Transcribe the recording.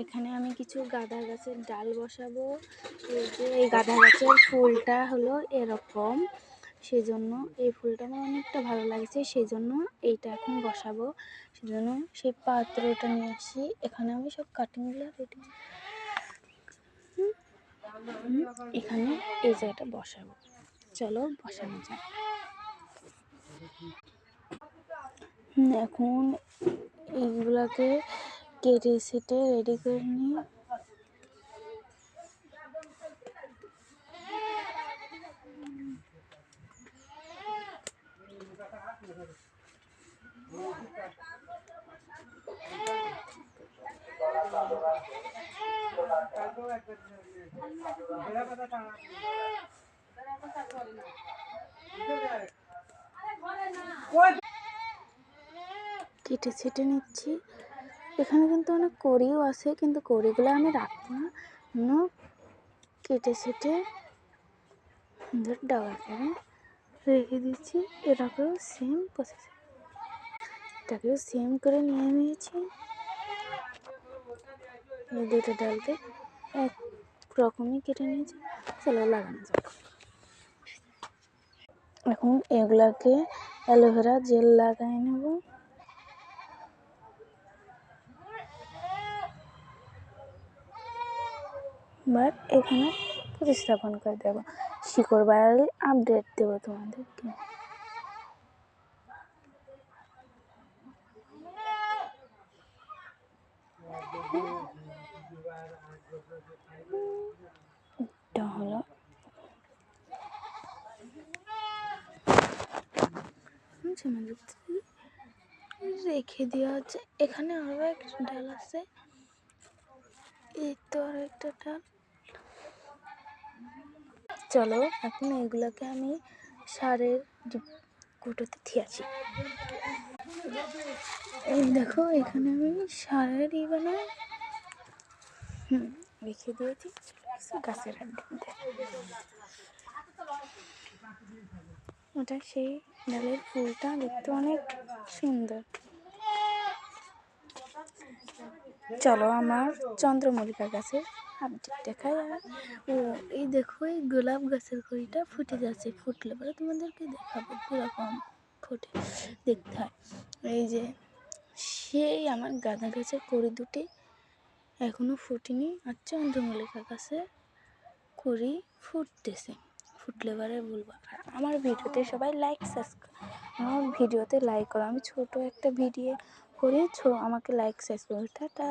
এখানে আমি কিছু গাঁদা গাছের ডাল বসাবো। এই যে এই গাঁদা গাছের ফুলটা হলো এরকম, সেজন্য এই ফুলটা আমার অনেকটা ভালো লাগছে, সেজন্য এইটা এখন বসাবো। সেজন্য সেই পাত্রটা নিয়ে আসি। এখানে আমি সব কাটিংগুলো রেডি, এখানে এই জায়গাটা বসাবো। চলো বসানো যাক। এখন এইগুলাকে কেটে সেটে রেডি করে নিই। কেটে ছেটে নিচ্ছি। এখানে কিন্তু অনেক কড়িও আছে, কিন্তু কড়িগুলো আমি রাখবো না, কেটে ছেটে ডাবা করে রেখে দিচ্ছি। এটাকেও সেম প্রসেস, এটাকেও সেম করে নিয়ে নিয়েছি। এই দুটো ডালকে এক রকমই কেটে নিয়েছি। চলো লাগানো যাক। এখন এগুলাকে অ্যালোভেরা জেল লাগাই নেব। বাট এখানে প্রতিস্থাপন করে দেবো, শিকড় বাড়ালে আপডেট দেবো তোমাদেরকে। এটা হলো রেখে দেওয়া হচ্ছে। এখানে আরো একটা ডাল আছে, এই তো আর একটা ডাল। চলো এখন এগুলোকে আমি সারের কুটোতে থিয়াছি। এই দেখো এখানে আমি সারের বানাই রেখে দিয়েছি গাছের মধ্যে। ওটা সেই ডালের ফুলটা দেখতে অনেক সুন্দর। চলো আমার চন্দ্রমল্লিকা গাছের আপডেট দেখাই। ও এই দেখো এই গোলাপ গাছের কড়িটা ফুটে যাচ্ছে, ফুটলে পরে তোমাদেরকে দেখাবো কীরকম ফুটে দেখতে হয়। এই যে সেই আমার গাঁদা গাছের কড়ি দুটি এখনো ফুটেনি, আর চন্দ্রমল্লিকা গাছের কড়ি ফুটতেছে, ফুটলে পরে বলবো। আর আমার ভিডিওতে সবাই লাইক সাবস্ক্রাইব, আমার ভিডিওতে লাইক করো। আমি ছোট একটা ভিডিও করে আমাকে লাইক সাবস্ক্রাইব। টাটা।